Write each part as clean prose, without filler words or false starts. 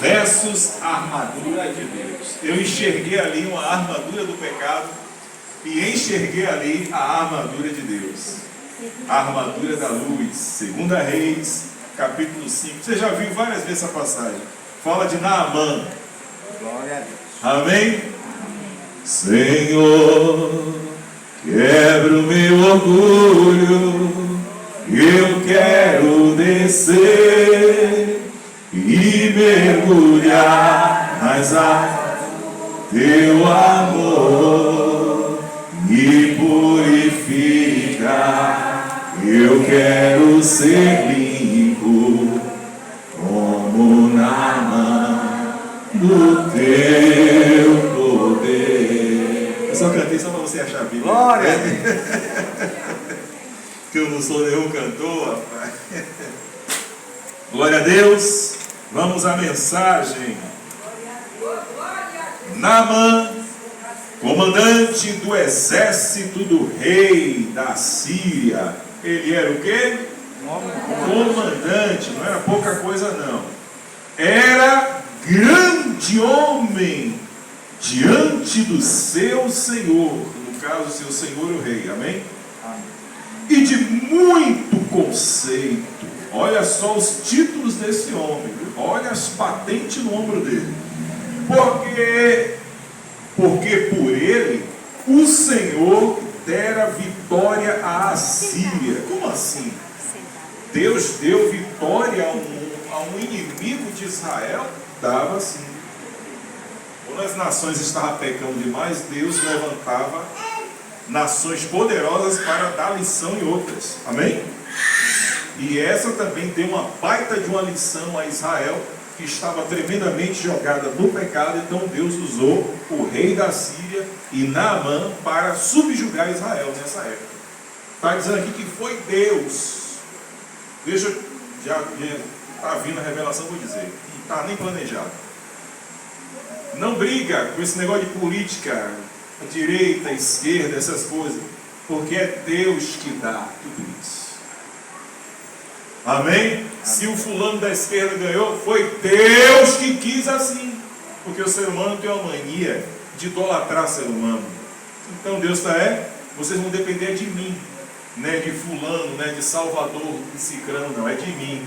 versus a armadura de Deus. Eu enxerguei ali uma armadura do pecado e enxerguei ali a armadura de Deus. A armadura da luz. 2 Reis, capítulo 5. Você já viu várias vezes essa passagem. Fala de Naamã. Glória a Deus. Amém? Senhor, quebra o meu orgulho, eu quero descer e mergulhar nas águas do teu amor, me purificar, eu quero ser limpo como Naamã do teu poder. Eu só cantei só para você achar a Bíblia. Glória a Deus. Que eu não sou nenhum cantor, rapaz. Glória a Deus. Vamos à mensagem. Naamã, comandante do exército do rei da Síria. Ele era o quê? Comandante, não era pouca coisa não. Era grande homem diante do seu senhor, no caso, seu senhor o rei, amém? E de muito conceito. Olha só os títulos desse homem, olha as patentes no ombro dele. Porque por ele o Senhor dera vitória à Síria. Como assim? Deus deu vitória a um inimigo de Israel? Dava sim. Quando as nações estavam pecando demais, Deus levantava nações poderosas para dar lição em outras. Amém? E essa também deu uma baita de uma lição a Israel, que estava tremendamente jogada no pecado. Então Deus usou o rei da Síria e Naamã para subjugar Israel nessa época. Está dizendo aqui que foi Deus. Deixa, já está vindo a revelação, vou dizer. Não está nem planejado. Não briga com esse negócio de política, a direita, a esquerda, essas coisas, porque é Deus que dá tudo isso. Amém? Se o fulano da esquerda ganhou, foi Deus que quis assim, porque o ser humano tem uma mania de idolatrar o ser humano. Então Deus vocês vão depender de mim, não é de fulano, não é de Salvador, de Cicrano, não, é de mim.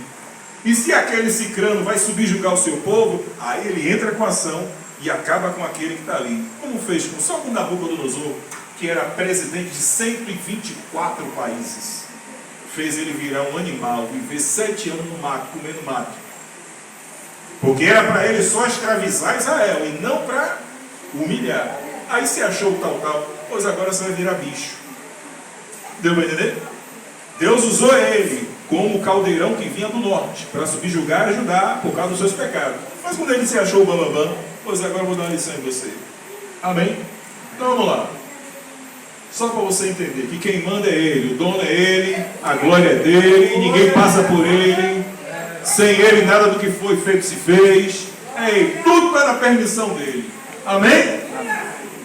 E se aquele Cicrano vai subjugar o seu povo, aí ele entra com ação e acaba com aquele que está ali. Como fez só com Nabucodonosor, que era presidente de 124 países. Fez ele virar um animal, viver 7 anos no mato, comendo mato. Porque era para ele só escravizar Israel e não para humilhar. Aí se achou o tal, pois agora você vai virar bicho. Deu para entender? Deus usou ele como o caldeirão que vinha do norte para subjugar e ajudar por causa dos seus pecados. Mas quando ele se achou o bambambam, pois agora eu vou dar uma lição em você. Amém? Então vamos lá. Só para você entender que quem manda é ele, o dono é ele, a glória é dele, e ninguém passa por ele. Sem ele nada do que foi feito se fez. É ele, tudo está na permissão dele. Amém?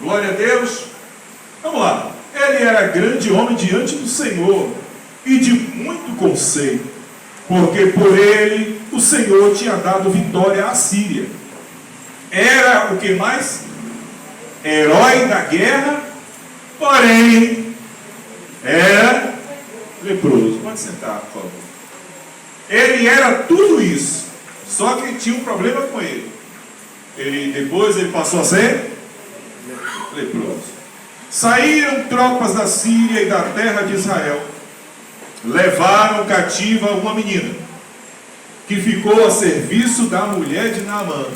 Glória a Deus. Vamos lá. Ele era grande homem diante do Senhor e de muito conceito, porque por ele o Senhor tinha dado vitória à Síria. Era o que mais? Herói da guerra, porém era leproso. Pode sentar, por favor. Ele era tudo isso, só que tinha um problema com ele. Depois ele passou a ser leproso. Saíram tropas da Síria e da terra de Israel, levaram cativa uma menina, que ficou a serviço da mulher de Naamã.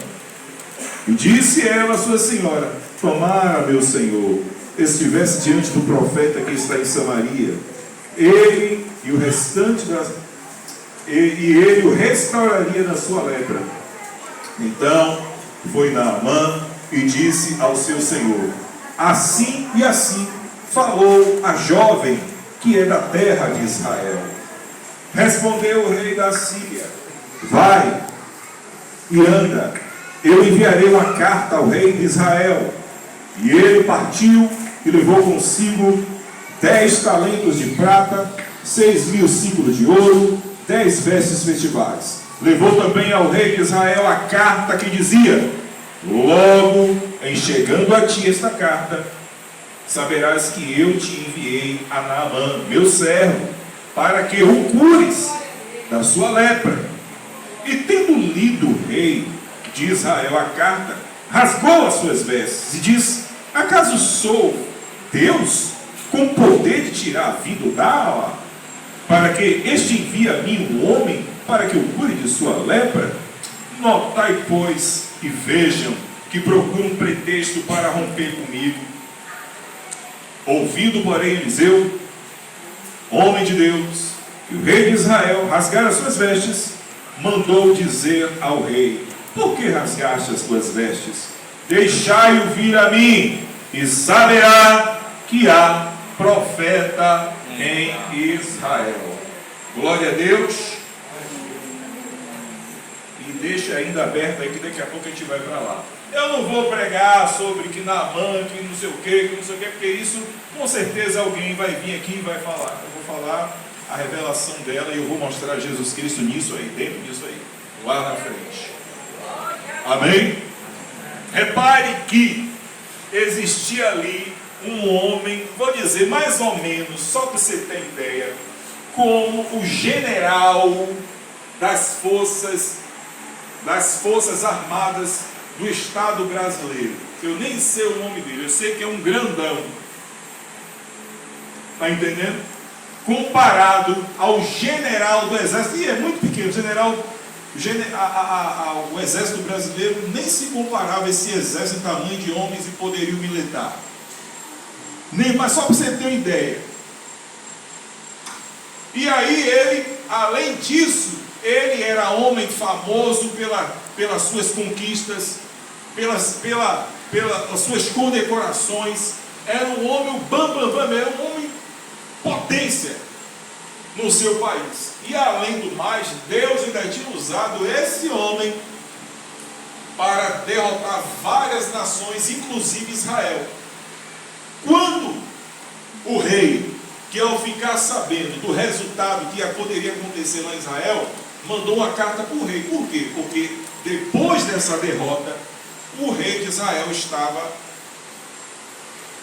E disse ela à sua senhora: tomara, meu senhor, estivesse diante do profeta que está em Samaria, ele e o restante ele o restauraria da sua lepra. Então foi Naamã e disse ao seu senhor: assim e assim falou a jovem que é da terra de Israel. Respondeu o rei da Síria: vai e anda, eu enviarei uma carta ao rei de Israel. E ele partiu e levou consigo 10 talentos de prata, 6.000 ciclos de ouro, 10 vestes festivais. Levou também ao rei de Israel a carta que dizia: logo em chegando a ti esta carta, saberás que eu te enviei a Naamã, meu servo, para que o cures da sua lepra. E tendo lido o rei de Israel a carta, rasgou as suas vestes e disse: acaso sou Deus com poder de tirar a vida ou dar, para que este envie a mim um homem para que o cure de sua lepra? Notai, pois, e vejam que procura um pretexto para romper comigo. Ouvindo, porém, Eliseu, homem de Deus, que o rei de Israel rasgara as suas vestes, mandou dizer ao rei: por que rasgaste as tuas vestes? Deixai-o vir a mim, e saberá que há profeta em Israel. Glória a Deus. E deixa ainda aberto aí, que daqui a pouco a gente vai para lá. Eu não vou pregar sobre que Naamã, que não sei o que, porque isso, com certeza alguém vai vir aqui e vai falar. Eu vou falar a revelação dela e eu vou mostrar Jesus Cristo nisso aí, dentro disso aí, lá na frente. Amém? Repare que existia ali um homem, vou dizer mais ou menos, só para você ter ideia, como o general das forças armadas do Estado brasileiro. Eu nem sei o nome dele, eu sei que é um grandão. Está entendendo? Comparado ao general do exército, e é muito pequeno, o exército brasileiro nem se comparava a esse exército em tamanho de homens e poderio militar. Mas só para você ter uma ideia. E aí ele, além disso, ele era homem famoso pelas suas conquistas, pelas suas condecorações. Era um homem, o bam, era um homem potência no seu país. E além do mais, Deus ainda tinha usado esse homem para derrotar várias nações, inclusive Israel. Quando o rei, que ao ficar sabendo do resultado que poderia acontecer lá em Israel, mandou uma carta para o rei. Por quê? Porque depois dessa derrota, o rei de Israel estava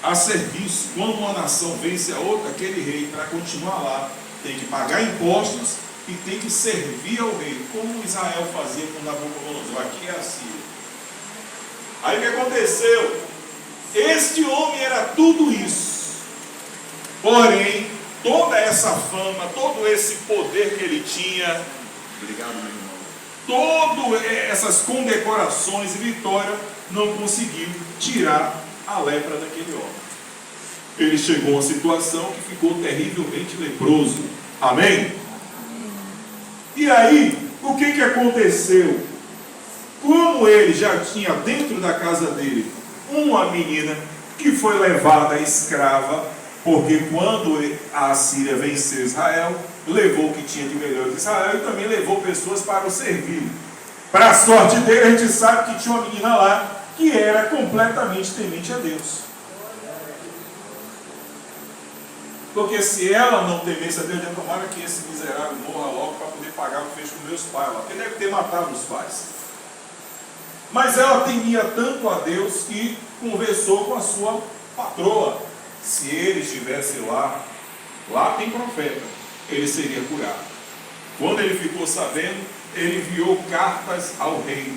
a serviço. Quando uma nação vence a outra, aquele rei, para continuar lá, tem que pagar impostos e tem que servir ao rei, como Israel fazia com Nabucodonosor. Aqui é a Síria. Aí o que aconteceu? Este homem era tudo isso. Porém, toda essa fama, todo esse poder que ele tinha, obrigado, meu irmão, todas essas condecorações e vitória, não conseguiu tirar a lepra daquele homem. Ele chegou a uma situação que ficou terrivelmente leproso. Amém? E aí, o que aconteceu? Como ele já tinha dentro da casa dele uma menina que foi levada escrava, porque quando a Síria venceu Israel, levou o que tinha de melhor de Israel e também levou pessoas para o servir. Para a sorte dele, a gente sabe que tinha uma menina lá que era completamente temente a Deus. Porque se ela não temesse a Deus, já tomara que esse miserável morra logo para poder pagar o que fez com meus pais lá, porque deve ter matado os pais. Mas ela temia tanto a Deus que conversou com a sua patroa. Se ele estivesse lá tem profeta, ele seria curado. Quando ele ficou sabendo, ele enviou cartas ao rei.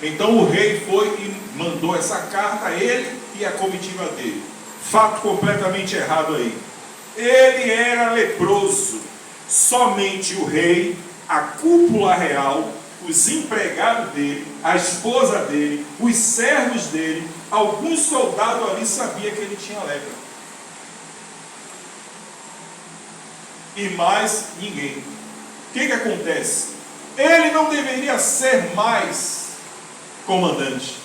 Então o rei foi e mandou essa carta a ele e a comitiva dele. Fato completamente errado aí. Ele era leproso. Somente o rei, a cúpula real, os empregados dele, a esposa dele, os servos dele, alguns soldados ali sabiam que ele tinha lepra. E mais ninguém. O que acontece? Ele não deveria ser mais comandante.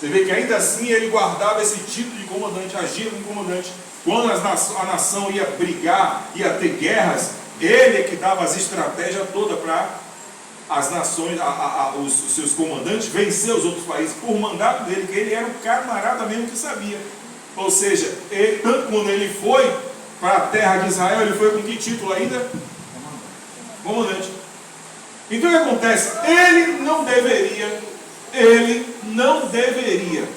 Você vê que ainda assim ele guardava esse título de comandante, agia como comandante. Quando a nação ia brigar, ia ter guerras, ele é que dava as estratégias todas para as nações, os seus comandantes, vencer os outros países por mandato dele, que ele era um camarada mesmo que sabia. Ou seja, tanto quando ele foi para a terra de Israel, ele foi com que título ainda? Comandante. Então o que acontece? Ele não deveria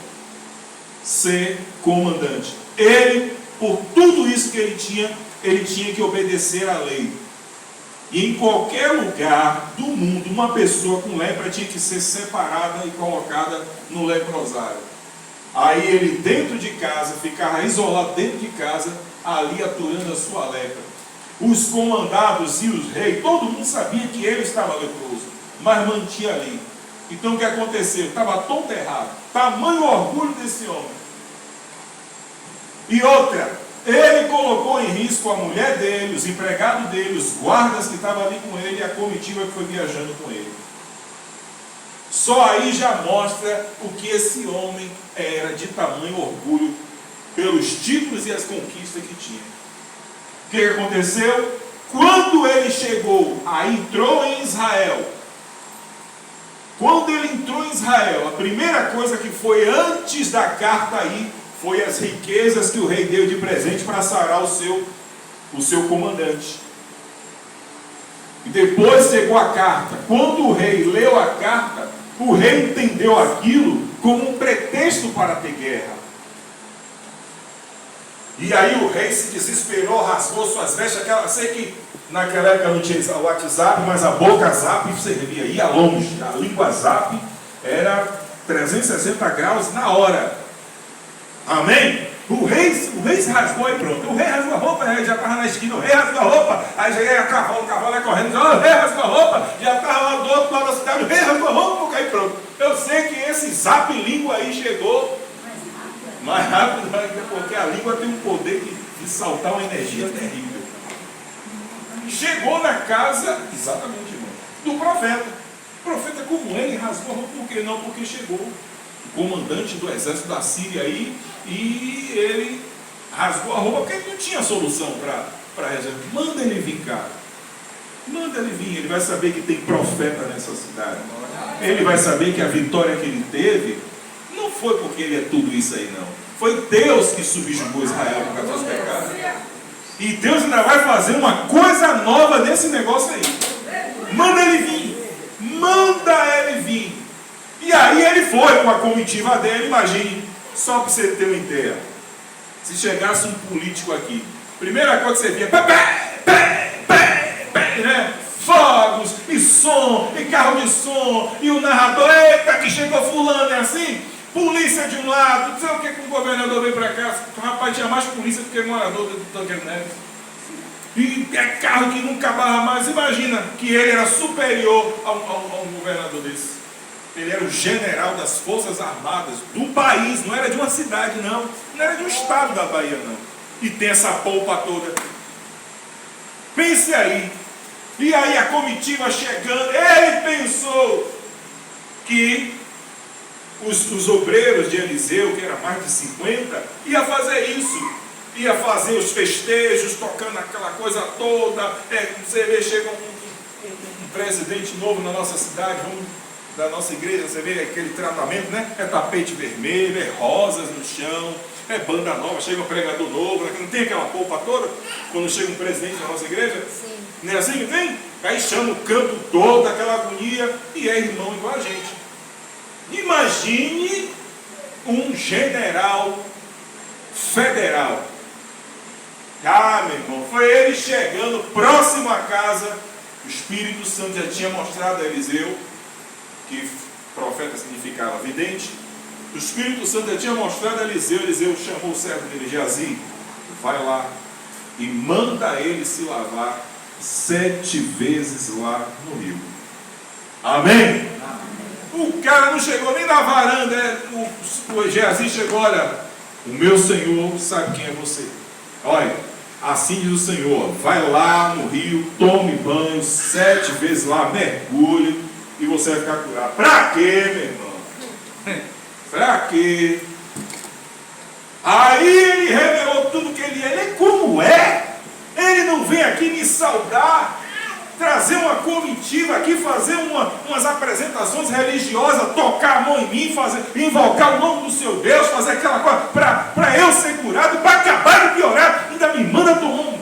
ser comandante. Ele, por tudo isso que ele tinha que obedecer à lei. E em qualquer lugar do mundo, uma pessoa com lepra tinha que ser separada e colocada no leprosário. Aí ele dentro de casa, ficava isolado dentro de casa, ali aturando a sua lepra. Os comandados e os reis, todo mundo sabia que ele estava leproso, mas mantinha ali. Então o que aconteceu? Estava todo errado. Tamanho orgulho desse homem. E outra, ele colocou em risco a mulher dele, os empregados dele, os guardas que estavam ali com ele e a comitiva que foi viajando com ele. Só aí já mostra o que esse homem era de tamanho orgulho pelos títulos e as conquistas que tinha. O que aconteceu? Quando ele chegou, aí entrou em Israel. Quando ele entrou em Israel, a primeira coisa que foi antes da carta aí, foi as riquezas que o rei deu de presente para sarar o seu comandante. E depois chegou a carta. Quando o rei leu a carta, o rei entendeu aquilo como um pretexto para ter guerra. E aí o rei se desesperou, rasgou suas vestes. Sei que naquela época não tinha o WhatsApp, mas a boca zap servia, ia longe. A língua zap era 360 graus na hora. Amém? O rei se rasgou e pronto. O rei rasgou a roupa, já estava na esquina. O rei rasgou a roupa, aí já ia o cavalo ia correndo. O rei rasgou a roupa, já estava lá do outro lado da cidade. O rei rasgou a roupa, aí pronto. Eu sei que esse zap língua aí chegou mais rápido, porque a língua tem um poder de saltar uma energia terrível. Chegou na casa, exatamente, irmão, do profeta. O profeta, como ele, rasgou a roupa, por que não? Porque chegou o comandante do exército da Síria aí, e ele rasgou a roupa, porque ele não tinha solução para resolver. Manda ele vir cá. Manda ele vir, ele vai saber que tem profeta nessa cidade. Ele vai saber que a vitória que ele teve não foi porque ele é tudo isso aí, não. Foi Deus que subjugou Israel por causa dos pecados. E Deus ainda vai fazer uma coisa nova nesse negócio aí. Manda ele vir. Manda ele vir. E aí ele foi com a comitiva dele, imagine, só para você ter uma ideia. Se chegasse um político aqui, primeira coisa que você via, né? Fogos, e som, e carro de som, e o narrador, eita, que chegou fulano, é assim? Polícia de um lado, não sei o que o governador veio para cá, o rapaz tinha mais polícia do que morador do Tancredo Neves. E é carro que nunca barra mais. Imagina que ele era superior a um governador desse. Ele era o general das Forças Armadas do país, não era de uma cidade, não. Não era de um estado da Bahia, não. E tem essa polpa toda. Pense aí. E aí a comitiva chegando, ele pensou que os obreiros de Eliseu, que era mais de 50, ia fazer isso. Ia fazer os festejos, tocando aquela coisa toda. Você vê, chega um presidente novo na nossa cidade, da nossa igreja, você vê aquele tratamento, né? É tapete vermelho, é rosas no chão, é banda nova, chega um pregador novo, né? Não tem aquela polpa toda quando chega um presidente da nossa igreja? Sim. Não é assim que tem? Aí chama o campo todo, aquela agonia, e é irmão igual a gente. Imagine um general federal. Ah, meu irmão, foi ele chegando próximo à casa. O Espírito Santo já tinha mostrado a Eliseu, que profeta significava vidente. O Espírito Santo já tinha mostrado a Eliseu. Eliseu chamou o servo dele, Geazi, vai lá e manda ele se lavar 7 vezes lá no rio. Amém? O cara não chegou nem na varanda. O Geazi chegou, olha, o meu Senhor sabe quem é você. Olha, assim diz o Senhor, vai lá no rio, tome banho 7 vezes lá, mergulhe, e você vai ficar curado. Pra quê, meu irmão? Pra quê? Aí ele revelou tudo que ele é. Ele como é? Ele não vem aqui me saudar, trazer uma comitiva aqui, fazer umas apresentações religiosas, tocar a mão em mim, invocar o nome do seu Deus, fazer aquela coisa para eu ser curado, para acabar de piorar, ainda me manda tomar um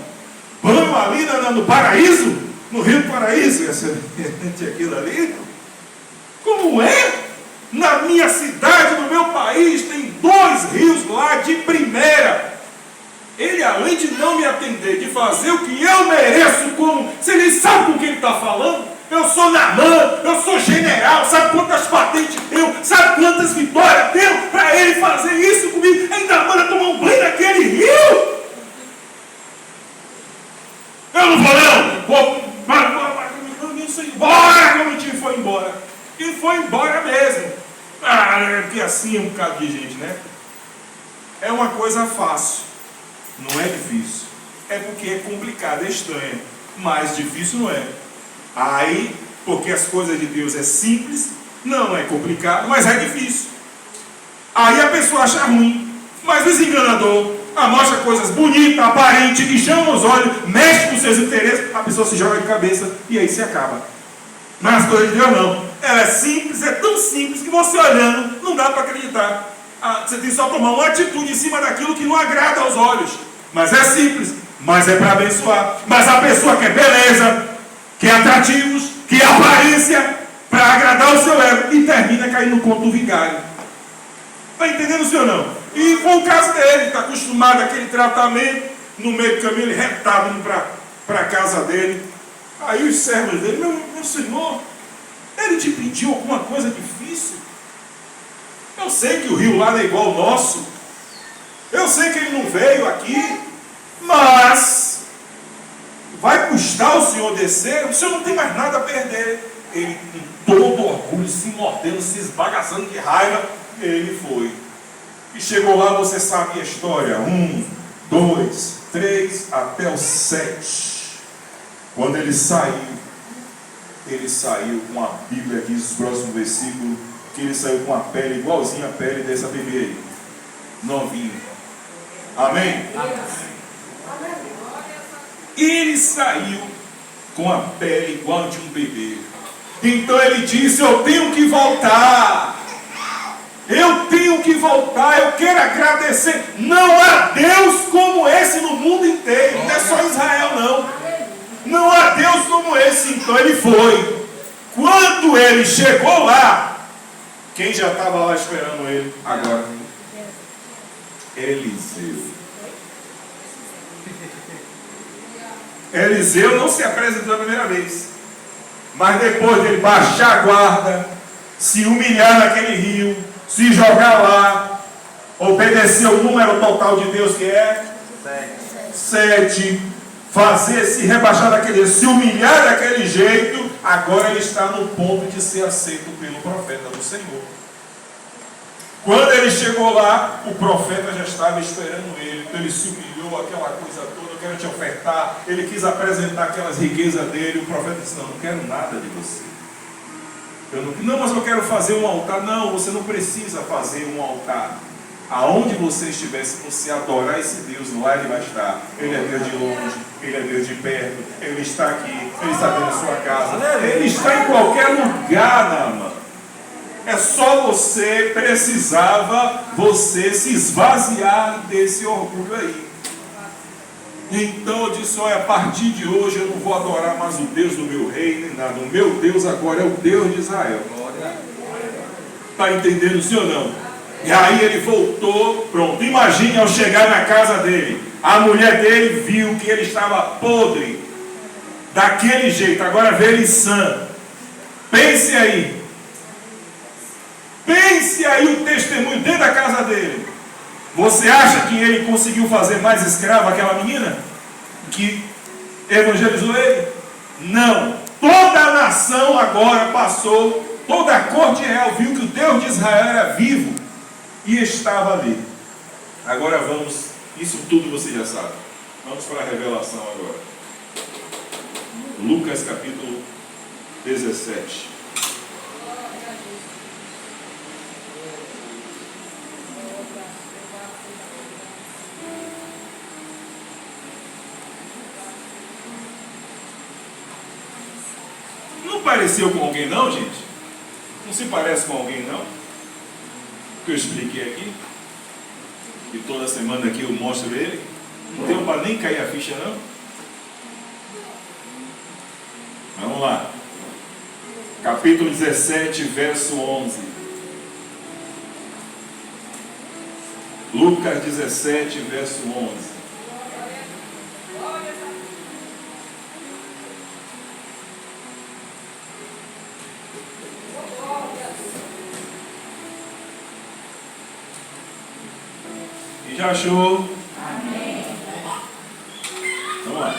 banho ali no paraíso, No Rio do Paraíso ia ser aquilo ali. Como é? Na minha cidade, no meu país, tem 2 rios lá de primeira. Ele, além de não me atender, de fazer o que eu mereço, como você nem sabe com quem ele está falando. Eu sou Naamã, eu sou general, sabe quantas patentes eu, sabe quantas vitórias deu para ele fazer isso comigo? Ainda manda tomar um banho naquele rio. Eu não vou não, vou embora, como o time foi embora. E foi embora mesmo. Porque assim é um bocado de gente, né? É uma coisa fácil, não é difícil. É porque é complicado, é estranho, mas difícil não é. Aí, porque as coisas de Deus é simples, não é complicado, mas é difícil. Aí a pessoa acha ruim, mas o enganador mostra coisas bonitas, aparentes, que chamam os olhos, mexe com seus interesses, a pessoa se joga de cabeça e aí se acaba. Mas as coisas de Deus não. Ela é simples, é tão simples que você olhando não dá para acreditar. Você tem só tomar uma atitude em cima daquilo que não agrada aos olhos. Mas é simples, mas é para abençoar. Mas a pessoa quer beleza, quer atrativos, quer aparência, para agradar o seu ego, e termina caindo no conto do vigário. Está entendendo, senhor, não? E foi o caso dele, está acostumado àquele tratamento, no meio do caminho ele retado indo para a casa dele. Aí os servos dele, meu senhor, ele te pediu alguma coisa difícil? Eu sei que o rio lá não é igual ao nosso, eu sei que ele não veio aqui, mas vai custar o senhor descer, o senhor não tem mais nada a perder. Ele, com todo orgulho, se mordendo, se esbagaçando de raiva, ele foi. E chegou lá, você sabe a história, 1, 2, 3, até o 7. Quando ele saiu com a Bíblia, diz o próximo versículo, que ele saiu com a pele igualzinha a pele dessa bebê aí, novinho. Amém? Amém. Ele saiu com a pele igual de um bebê. Então ele disse, eu tenho que voltar. Eu tenho que voltar, eu quero agradecer. Não há Deus como esse no mundo inteiro, não é só Israel não. Não há Deus como esse. Então ele foi. Quando ele chegou lá, quem já estava lá esperando ele agora? Eliseu. Eliseu não se apresentou a primeira vez, mas depois dele baixar a guarda, se humilhar naquele rio, se jogar lá, obedecer o número total de Deus que é 7, fazer, se rebaixar daquele, se humilhar daquele jeito, agora ele está no ponto de ser aceito pelo profeta do Senhor. Quando ele chegou lá, o profeta já estava esperando ele, então ele se humilhou, aquela coisa toda, eu quero te ofertar, ele quis apresentar aquelas riquezas dele, o profeta disse, não quero nada de você. Não, mas eu quero fazer um altar. Não, você não precisa fazer um altar. Aonde você estiver, se você adorar esse Deus, lá ele vai estar. Ele é Deus de longe, ele é Deus de perto, ele está aqui, ele está dentro da sua casa, ele está em qualquer lugar, Naamã. É só você se esvaziar desse orgulho aí. Então eu disse, olha, a partir de hoje eu não vou adorar mais o Deus do meu rei, nem nada. O meu Deus agora é o Deus de Israel. Está entendendo, sim ou não? E aí ele voltou, pronto. Imagine ao chegar na casa dele, a mulher dele viu que ele estava podre, daquele jeito, agora vê ele sã. Pense aí o testemunho dentro da casa dele. Você acha que ele conseguiu fazer mais escravo aquela menina que evangelizou ele? Não. Toda a nação agora passou, toda a corte real viu que o Deus de Israel era vivo e estava ali. Agora vamos, isso tudo você já sabe. Vamos para a revelação agora. Lucas capítulo 17. Não pareceu com alguém não, gente? Não se parece com alguém não? Que eu expliquei aqui? E toda semana aqui eu mostro ele. Não deu para nem cair a ficha não? Vamos lá. Capítulo 17, verso 11. Lucas 17, verso 11. E já achou? Amém. Vamos lá.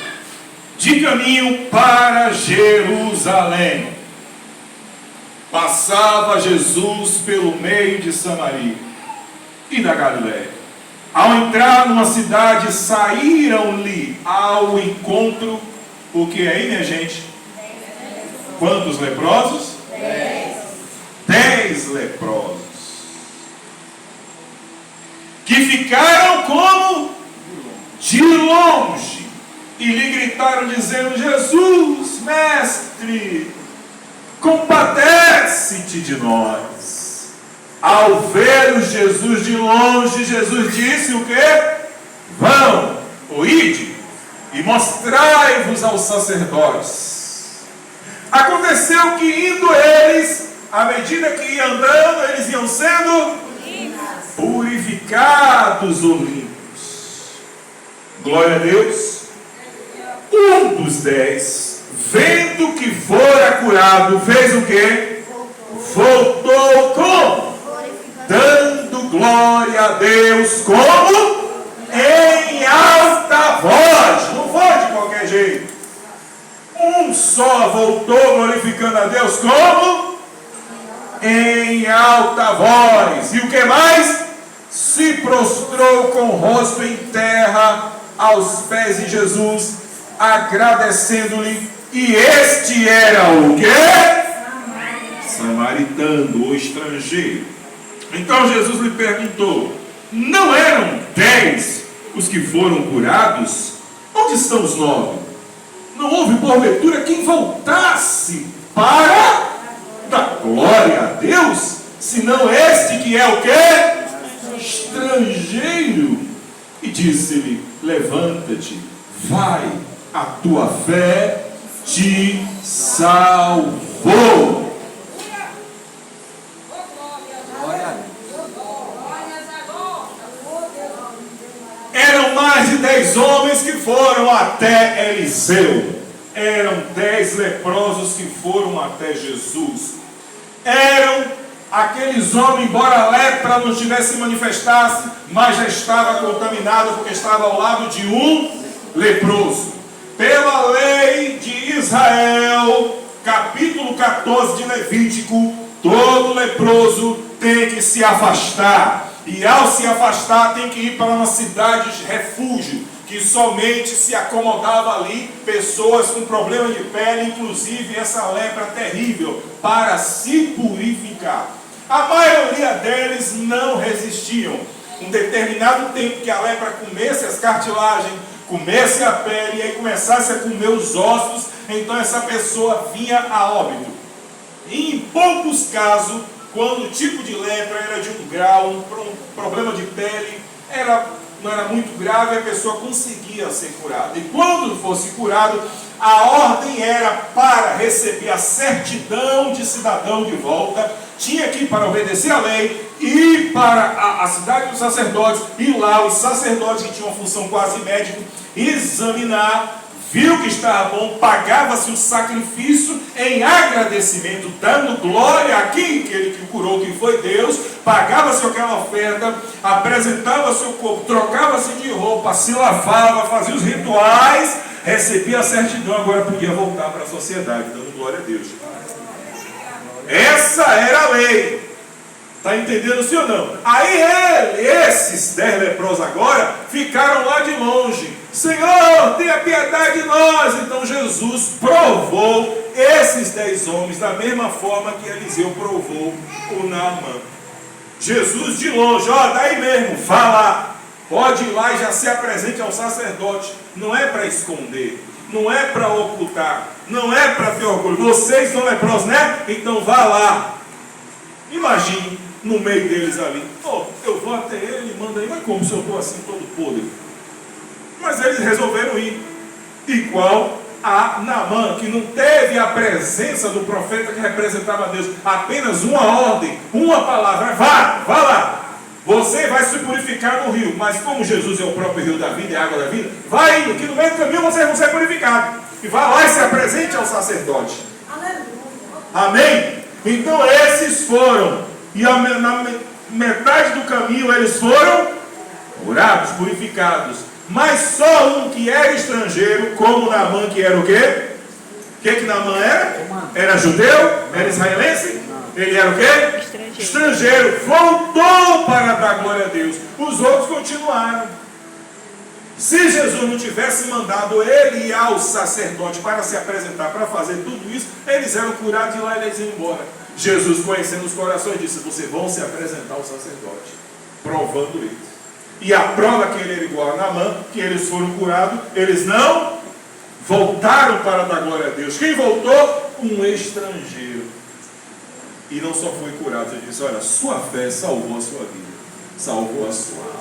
De caminho para Jerusalém, passava Jesus pelo meio de Samaria e da Galiléia. Ao entrar numa cidade, saíram-lhe ao encontro, o que aí, minha gente? Quantos leprosos? 10 leprosos. Que ficaram como? De longe. E lhe gritaram dizendo: Jesus, mestre, compadece-te de nós. Ao ver Jesus de longe, Jesus disse o quê? Vão, ide, e mostrai-vos aos sacerdotes. Aconteceu que indo eles, à medida que iam andando, eles iam sendo purificados ou limpos. Glória a Deus. Um dos 10, vendo que fora curado, fez o quê? Voltou como? Dando glória a Deus, como? Em alta voz. Não foi de qualquer jeito. Um só voltou glorificando a Deus, como? Em alta voz. E o que mais? Se prostrou com o rosto em terra aos pés de Jesus, agradecendo-lhe. E este era o quê? Samaritano, o estrangeiro. Então Jesus lhe perguntou: não eram 10 os que foram curados? Onde estão os 9? Não houve porventura quem voltasse para dar glória a Deus, senão este que é o quê? Estrangeiro. E disse-lhe: levanta-te, vai, a tua fé te salvou. Eram mais de 10 homens que foram até Eliseu. Eram 10 leprosos que foram até Jesus. Eram aqueles homens, embora a lepra não tivesse manifestado, mas já estava contaminado, porque estava ao lado de um leproso. Pela lei de Israel, capítulo 14 de Levítico, todo leproso tem que se afastar. E ao se afastar tem que ir para uma cidade de refúgio, que somente se acomodava ali pessoas com problema de pele, inclusive essa lepra terrível, para se purificar. A maioria deles não resistiam. Um determinado tempo que a lepra comesse as cartilagens, comesse a pele e aí começasse a comer os ossos, então essa pessoa vinha a óbito. E em poucos casos, quando o tipo de lepra era de um grau, um problema de pele não era muito grave, a pessoa conseguia ser curada. E quando fosse curado, a ordem era para receber a certidão de cidadão de volta, tinha que ir para obedecer a lei, ir para a cidade dos sacerdotes, e lá os sacerdotes, que tinham uma função quase médica, examinar, viu que estava bom, pagava-se o sacrifício em agradecimento, dando glória a quem aquele que o curou, que foi Deus, pagava-se aquela oferta, apresentava seu corpo, trocava-se de roupa, se lavava, fazia os rituais, recebia a certidão, agora podia voltar para a sociedade, dando glória a Deus. Essa era a lei. Está entendendo, sim ou não? Aí esses 10 leprosos agora ficaram lá de longe. Senhor, tenha piedade de nós. Então Jesus provou esses 10 homens da mesma forma que Eliseu provou o Naamã. Jesus de longe, daí mesmo, vá lá. Pode ir lá e já se apresente ao sacerdote. Não é para esconder, não é para ocultar, não é para ter orgulho. Vocês são leprosos, né? Então vá lá. Imagine no meio deles ali. Eu vou até ele e manda aí. Mas como se eu estou assim todo podre? Mas eles resolveram ir. Igual a Naamã, que não teve a presença do profeta que representava Deus, apenas uma ordem, uma palavra: vá lá. Você vai se purificar no rio, mas como Jesus é o próprio rio da vida, é a água da vida, vai indo, que no meio do caminho você vai ser purificado. E vá lá e se apresente ao sacerdote. Amém? Então esses foram, e na metade do caminho eles foram curados, purificados. Mas só um que era estrangeiro, como Naamã, que era o quê? O que Naamã era? Era judeu? Era israelense? Ele era o quê? Estrangeiro. Voltou para dar glória a Deus. Os outros continuaram. Se Jesus não tivesse mandado ele ir ao sacerdote para se apresentar, para fazer tudo isso, eles eram curados e lá eles iam embora. Jesus, conhecendo os corações, disse: vocês vão se apresentar ao sacerdote, provando isso. E a prova que ele era igual a Naamã, que eles foram curados, eles não voltaram para dar glória a Deus. Quem voltou? Um estrangeiro. E não só foi curado, ele disse: olha, sua fé salvou a sua vida, salvou a sua alma.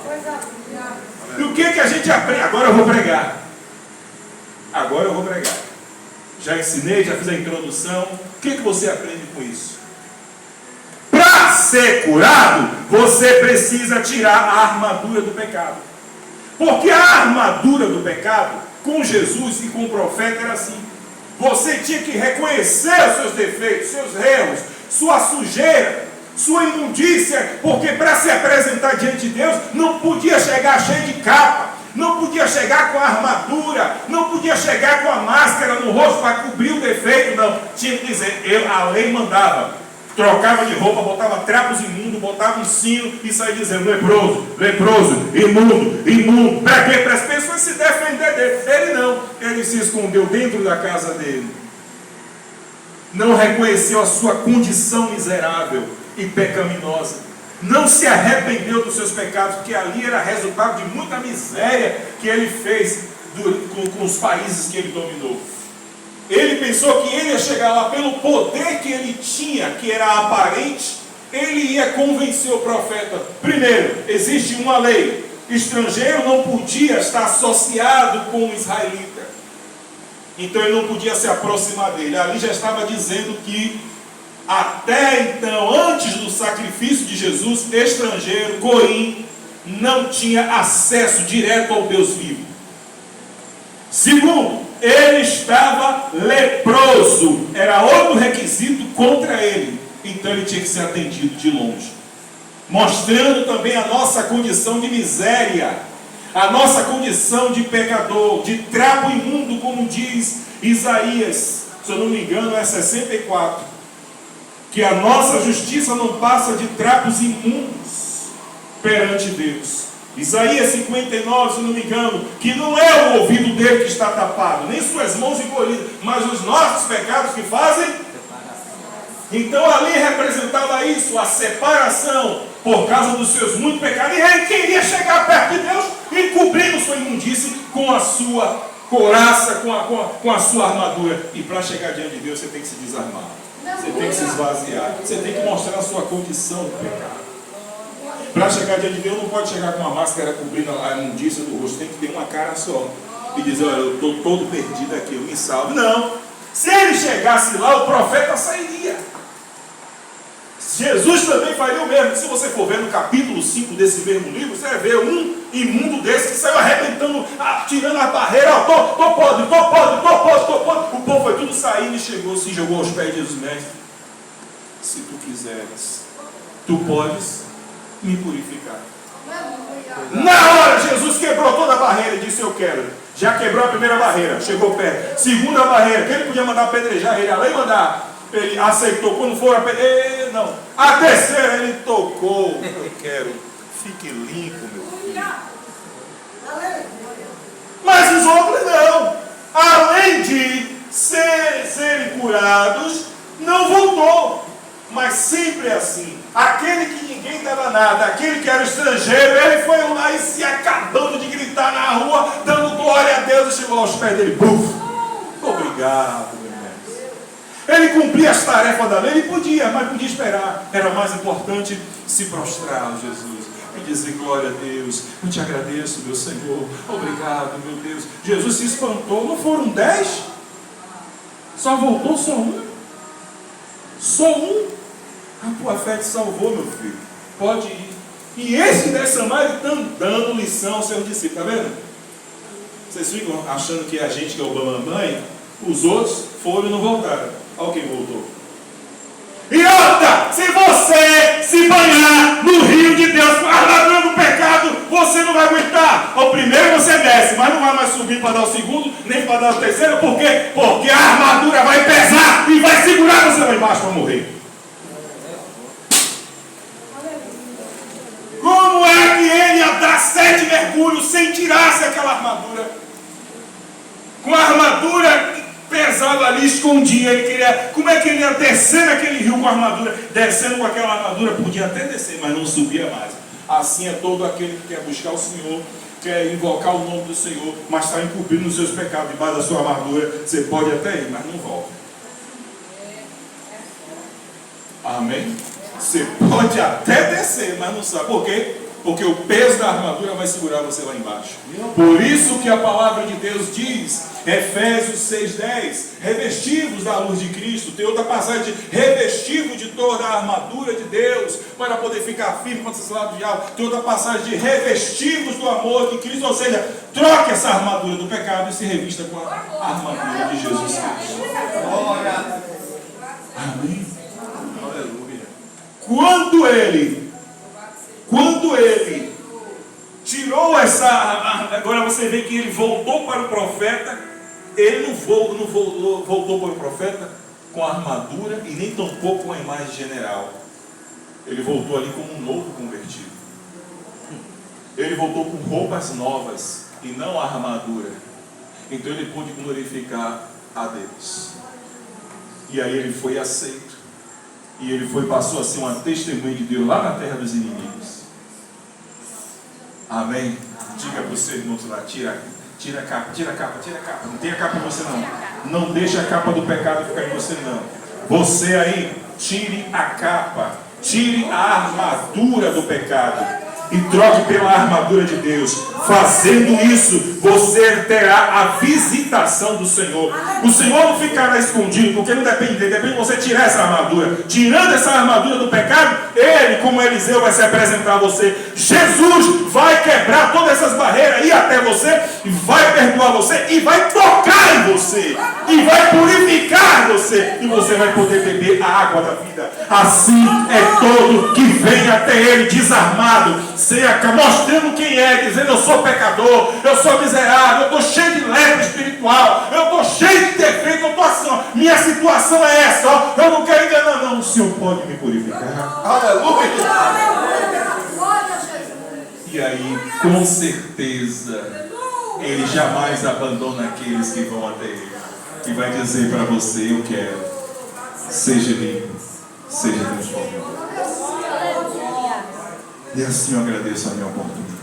E o que a gente aprende? Agora eu vou pregar. Já ensinei, já fiz a introdução. O que você aprende com isso? Para ser curado, você precisa tirar a armadura do pecado. Porque a armadura do pecado, com Jesus e com o profeta, era assim: você tinha que reconhecer os seus defeitos, seus erros, sua sujeira, sua imundícia, porque para se apresentar diante de Deus, não podia chegar cheio de capa, não podia chegar com a armadura, não podia chegar com a máscara no rosto para cobrir o defeito, não. Tinha que dizer: a lei mandava. Trocava de roupa, botava trapos imundos, botava um sino e saía dizendo: leproso, leproso, imundo, imundo. Para quê? Para as pessoas se defender dele. Ele não, ele se escondeu dentro da casa dele. Não reconheceu a sua condição miserável e pecaminosa. Não se arrependeu dos seus pecados, porque ali era resultado de muita miséria que ele fez com os países que ele dominou. Ele pensou que ele ia chegar lá pelo poder que ele tinha, que era aparente, ele ia convencer o profeta. Primeiro, existe uma lei: estrangeiro não podia estar associado com o israelita. Então ele não podia se aproximar dele. Ali já estava dizendo que até então, antes do sacrifício de Jesus, estrangeiro, goim, não tinha acesso direto ao Deus vivo. Segundo, ele estava leproso. Era outro requisito contra ele. Então ele tinha que ser atendido de longe. Mostrando também a nossa condição de miséria, a nossa condição de pecador, de trapo imundo, como diz Isaías, se eu não me engano é 64, que a nossa justiça não passa de trapos imundos perante Deus. Isaías 59, se não me engano, que não é o ouvido dele que está tapado, nem suas mãos encolhidas, mas os nossos pecados que fazem. Então ali representava isso, a separação, por causa dos seus muitos pecados. E ele queria chegar perto de Deus e cobrindo sua imundície com a sua couraça, com a sua armadura. E para chegar diante de Deus você tem que se desarmar, você tem que se esvaziar, você tem que mostrar a sua condição de pecado. Para chegar diante de Deus não pode chegar com uma máscara cobrindo a imundícia do rosto, tem que ter uma cara só e dizer: olha, eu estou todo perdido aqui, eu me salvo. Não, se ele chegasse lá, o profeta sairia. Jesus também faria o mesmo. Se você for ver no capítulo 5 desse mesmo livro, você vai ver um imundo desse que saiu arrebentando, tirando a barreira: tô podre. O povo foi tudo saindo e chegou, se jogou aos pés de Jesus: mestre, se tu quiseres, tu podes me purificar. Na hora Jesus quebrou toda a barreira e disse: eu quero. Já quebrou a primeira barreira, chegou perto. Segunda barreira, que ele podia mandar apedrejar ele, além de mandar, ele aceitou. Quando for apedrejar, não. A terceira ele tocou: eu quero, fique limpo, meu filho. Mas os outros não. Além de serem curados, não voltou. Mas sempre é assim. Aquele que ninguém dava nada, aquele que era estrangeiro, ele foi lá e se acabando de gritar na rua, dando glória a Deus, e chegou aos pés dele: buf, obrigado, meu mestre. Ele cumpria as tarefas da lei, ele podia, mas podia esperar. Era mais importante se prostrar a Jesus e dizer: glória a Deus, eu te agradeço, meu Senhor, obrigado, meu Deus. Jesus se espantou. Não foram 10? Só voltou só um? Só um? A tua fé te salvou, meu filho. Pode ir. E esse dessa mais estão dando lição aos seus discípulos, tá vendo? Vocês ficam achando que é a gente que é o bambambam, os outros foram e não voltaram. Olha quem voltou. E outra, se você se banhar no rio de Deus, armadura do pecado, você não vai aguentar. O primeiro você desce, mas não vai mais subir para dar o segundo, nem para dar o terceiro. Por quê? Porque a armadura vai pesar e vai segurar você lá embaixo para morrer. Como é que ele ia dar 7 mergulhos sem tirar-se aquela armadura? Com a armadura pesada ali, escondia. Ele queria. Como é que ele ia descer naquele rio com a armadura? Descendo com aquela armadura, podia até descer, mas não subia mais. Assim é todo aquele que quer buscar o Senhor, quer invocar o nome do Senhor, mas está incumprindo nos seus pecados debaixo da sua armadura. Você pode até ir, mas não volta. Amém? Você pode até descer, mas não sabe. Por quê? Porque o peso da armadura vai segurar você lá embaixo. Por isso que a palavra de Deus diz, Efésios 6,10, revestivos da luz de Cristo. Tem outra passagem de revestivo de toda a armadura de Deus, para poder ficar firme contra esse lado do diabo. Tem outra passagem de revestivos do amor de Cristo. Ou seja, troque essa armadura do pecado e se revista com a armadura de Jesus Cristo. Amém? Aleluia. Quando ele tirou essa... Agora você vê que ele voltou para o profeta. Ele não voltou para o profeta com a armadura e nem tampouco com a imagem general. Ele voltou ali como um novo convertido. Ele voltou com roupas novas e não a armadura. Então ele pôde glorificar a Deus. E aí ele foi aceito. E ele passou a ser uma testemunha de Deus lá na terra dos inimigos. Amém? Diga para o seu irmão lá, tira a capa. Não tem a capa em você não. Não deixa a capa do pecado ficar em você não. Você aí, tire a capa. Tire a armadura do pecado e troque pela armadura de Deus. Fazendo isso, você terá a visitação do Senhor. O Senhor não ficará escondido, porque não depende dele, depende de você tirar essa armadura. Tirando essa armadura do pecado, ele, como Eliseu, vai se apresentar a você. Jesus vai quebrar todas essas barreiras, ir até você, e vai perdoar você, e vai tocar em você, e vai purificar você, e você vai poder beber a água da vida. Assim é todo que vem até ele desarmado, mostrando quem é, dizendo: eu sou pecador, eu sou miserável, eu estou cheio de lepra espiritual, eu estou cheio de defeito, eu estou assim, ó, minha situação é essa, ó, eu não quero enganar, não. O Senhor pode me purificar. Aleluia! E aí, com certeza, ele jamais abandona aqueles que vão até ele, e vai dizer para você: eu quero, seja limpo, seja transformado. E assim eu agradeço a minha oportunidade.